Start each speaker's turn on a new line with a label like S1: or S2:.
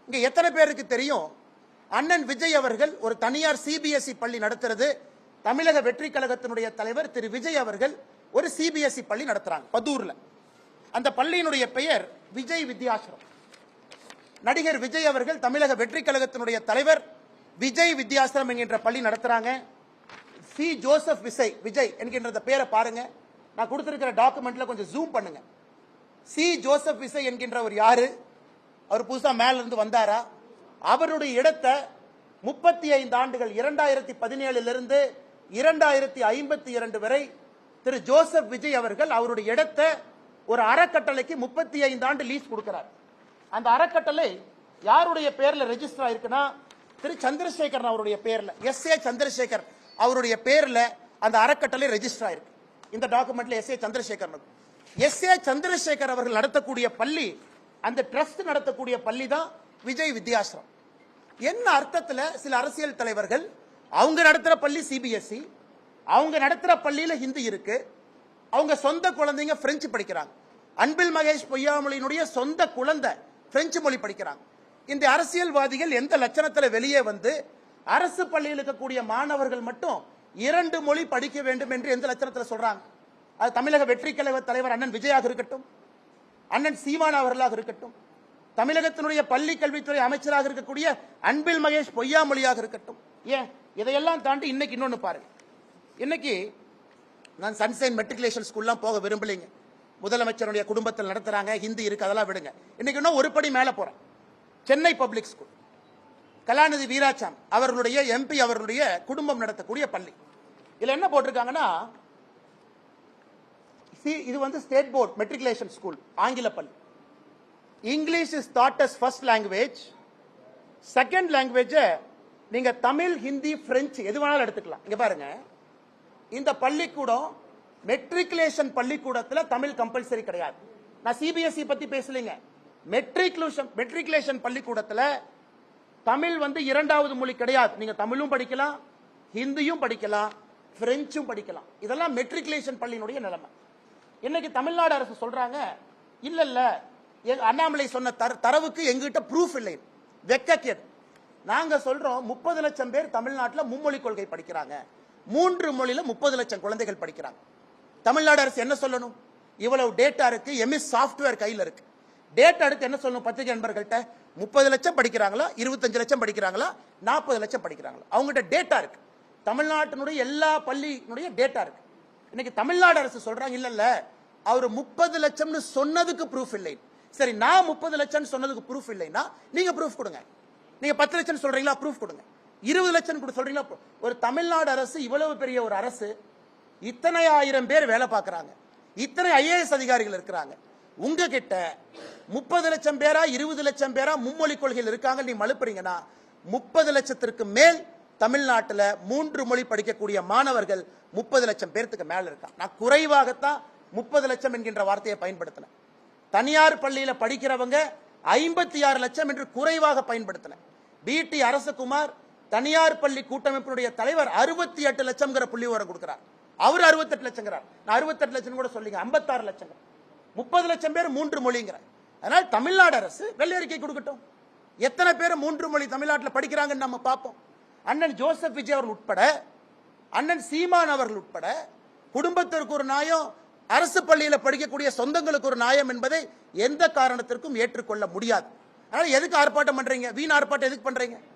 S1: இங்க எத்தனை பேருக்கு தெரியும் அண்ணன் விஜய் அவர்கள் ஒரு தனியார் சிபிஎஸ்இ பள்ளி நடத்துறது, தமிழக வெற்றி கழகத்தினுடைய தலைவர் திரு விஜய் அவர்கள் ஒரு சிபிஎஸ்இ பள்ளி நடத்துறாங்க பதூர்ல. அந்த பள்ளியினுடைய பெயர் விஜய் வித்யாசிரம். நடிகர் விஜய் அவர்கள் தமிழக வெற்றி கழகத்தினுடைய தலைவர் விஜய் வித்யாசிரம் என்கின்ற பள்ளி நடத்துறாங்க. சி ஜோசப் விஜய் என்கின்ற பேரை பாருங்க, நான் கொடுத்திருக்கிற டாக்குமெண்ட்ல கொஞ்சம் ஜூம் பண்ணுங்க. சி ஜோசப் விஜய் என்கின்றவர் யாரு? அவர் புதுசா மேல இருந்து வந்தாரா? அவருடைய இடத்தை 35 ஆண்டுகள் 2017 இருந்து 2052 வரை திரு ஜோசப் விஜய் அவர்கள் அவருடைய இடத்தை ஒரு அறக்கட்டளைக்கு 35 ஆண்டு லீஸ் கொடுக்கிறார். அந்த அறக்கட்டளை யாருடைய பேர்ல ரெஜிஸ்டர் ஆயிருக்குன்னா திரு சந்திரசேகர் அவருடைய பேர்ல, SA சந்திரசேகர் அவருடைய பேர்ல அந்த அறக்கட்டளை ரெஜிஸ்டர் ஆயிருக்கு. இந்த டாக்குமெண்ட்ல SA சந்திரசேகர் அவர்கள் நடத்தக்கூடிய பள்ளி, அந்த ட்ரஸ்ட் நடத்தக்கூடிய பள்ளி தான் விஜய் வித்யாசிரம். என்ன அர்த்தத்தில் சில அரசியல் தலைவர்கள் அவங்க நடத்துற பள்ளி சிபிஎஸ்இ, அவங்க நடத்துற பள்ளியில ஹிந்தி இருக்கு, அவங்க சொந்த குழந்தைங்க பிரெஞ்சு படிக்கிறாங்க. அன்பில் மகேஷ் பொய்யாமொழியினுடைய சொந்த குழந்தை பிரெஞ்சு மொழி படிக்கிறாங்க. இந்த அரசியல்வாதிகள் எந்த லட்சணத்தில் வெளியே வந்து அரசு பள்ளியில் இருக்கக்கூடிய மாணவர்கள் மட்டும் 2 மொழி படிக்க வேண்டும் என்று எந்த லட்சணத்தில் சொல்றாங்க? அது தமிழக வெற்றி கழக தலைவர் அண்ணன் விஜயாக இருக்கட்டும், அண்ணன் சீமான் அவர்களாக இருக்கட்டும், தமிழகத்தினுடைய பள்ளி கல்வித்துறை அமைச்சராக இருக்கக்கூடிய அன்பில் மகேஷ் பொய்யாமொழியாக இருக்கட்டும். ஏன் இதையெல்லாம் தாண்டி இன்னைக்கு இன்னொன்னு பாருங்க. இன்னைக்கு நான் சன்சைன் மெட்ரிகுலேஷன் ஸ்கூல்லாம் போக விரும்பலைங்க. முதலமைச்சருடைய குடும்பத்தில் நடத்துறாங்க, ஹிந்தி இருக்கு, அதெல்லாம் விடுங்க. இன்னைக்கு இன்னும் ஒரு படி மேல போறேன். சென்னை பப்ளிக் ஸ்கூல், கலாநிதி வீராசாமி அவர்களுடைய MP அவர்களுடைய குடும்பம் நடத்தக்கூடிய பள்ளி. இதுல என்ன போட்டிருக்காங்கன்னா, இது வந்து ஸ்டேட் போர்ட் மெட்ரிகுலேஷன் ஸ்கூல், ஆங்கில பள்ளி. English is taught as first language, second language நீங்க தமிழ், ஹிந்தி, பிரெஞ்சு எது வேணாலும் எடுத்துக்கலாம். இங்க பாருங்க, இந்த பள்ளிக்கூடம் மெட்ரிகுலேஷன் பள்ளிக்கூடத்தில் தமிழ் கம்பல்சரி கிடையாது. நான் சிபிஎஸ்இ பத்தி பேசலீங்க. மெட்ரிகுலேஷன் பள்ளிக்கூடத்தில் தமிழ் வந்து 2வது மொழி கிடையாது. நீங்க தமிழும் படிக்கலாம், ஹிந்தியும் படிக்கலாம், பிரெஞ்சும் படிக்கலாம். இதெல்லாம் மெட்ரிகுலேஷன் பள்ளியினுடைய நிலைமை. இன்னைக்கு தமிழ்நாடு அரசு சொல்றாங்க, இல்ல இல்ல அண்ணாமலை சொன்ன தரவுக்கு எங்கிட்ட ப்ரூஃப் இல்லை, வெக்கக்கேடு. நாங்க சொல்றோம் 30 லட்சம் பேர் தமிழ்நாட்டில் மும்மொழி கொள்கை படிக்கிறாங்க, 3 மொழியில 30 லட்சம் குழந்தைகள் படிக்கிறாங்க. தமிழ்நாடு அரசு என்ன சொல்லணும்? இவ்வளவு டேட்டா இருக்கு, MS சாப்ட்வேர் கையில் இருக்கு. டேட்டா எடுத்து என்ன சொல்லணும்? பத்திரிகை நண்பர்கள்ட்ட 30 லட்சம் படிக்கிறாங்களா, 25 லட்சம் படிக்கிறாங்களா, 40 லட்சம் படிக்கிறாங்களா? அவங்ககிட்ட டேட்டா இருக்கு. தமிழ்நாட்டினுடைய எல்லா பள்ளியினுடைய டேட்டா இருக்கு. இன்னைக்கு தமிழ்நாடு அரசு சொல்றாங்க, இல்ல இல்ல அவர் 30 லட்சம்னு சொன்னதுக்கு ப்ரூஃப் இல்லை. சரி, நான் 30 லட்சம் சொன்னதுக்கு ப்ரூஃப் இல்லைன்னா நீங்க ப்ரூஃப் கொடுங்க. நீங்க 10 லட்சம் சொல்றீங்களா, ப்ரூஃப் கொடுங்க. 20 லட்சம் சொல்றீங்களா? ஒரு தமிழ்நாடு அரசு, இவ்வளவு பெரிய ஒரு அரசு, இத்தனை ஆயிரம் பேர் வேலை பார்க்கறாங்க, இத்தனை IAS அதிகாரிகள் இருக்கிறாங்க. உங்ககிட்ட 30 லட்சம் பேரா 20 லட்சம் பேரா மும்மொழி கொள்கையில் இருக்காங்க நீ மழுப்புறீங்கன்னா, 30 லட்சத்திற்கு மேல் தமிழ்நாட்டில் 3 மொழி படிக்கக்கூடிய மாணவர்கள் 30 லட்சம் பேருக்கு மேல இருக்காங்க. நான் குறைவாகத்தான் 30 லட்சம் என்கின்ற வார்த்தையை பயன்படுத்தினேன். தனியார் பள்ளியில படிக்கிறவங்க 56 லட்சம் என்று குறைவாக பயன்படுத்தினேன். BT அரசகுமார் தனியார் பள்ளி கூட்டமைப்பினுடைய தலைவர் 68 லட்சம் புள்ளி விவரம் கொடுக்கிறார். அவர் 68 லட்சம், நான் 68 லட்சம் கூட சொல்லிங்க, 56 லட்சம். 30 லட்சம் பேர் 3 மொழிங்கிற. அதனால தமிழ்நாடு அரசு வெள்ளை அறிக்கை கொடுக்கட்டும், எத்தனை பேர் 3 மொழி தமிழ்நாட்டில் படிக்கிறாங்கன்னு நம்ம பார்ப்போம். அண்ணன் ஜோசப் விஜய் அவர்கள் உட்பட, அண்ணன் சீமான் அவர்கள் உட்பட, குடும்பத்திற்கு ஒரு நியாயம், அரசு பள்ளியில் படிக்கக்கூடிய சொந்தங்களுக்கு ஒரு நியாயம் என்பதை எந்த காரணத்திற்கும் ஏற்றுக்கொள்ள முடியாது. அதனால எதுக்கு ஆர்ப்பாட்டம் பண்றீங்க? வீண் ஆர்ப்பாட்டம் எதுக்கு பண்றீங்க?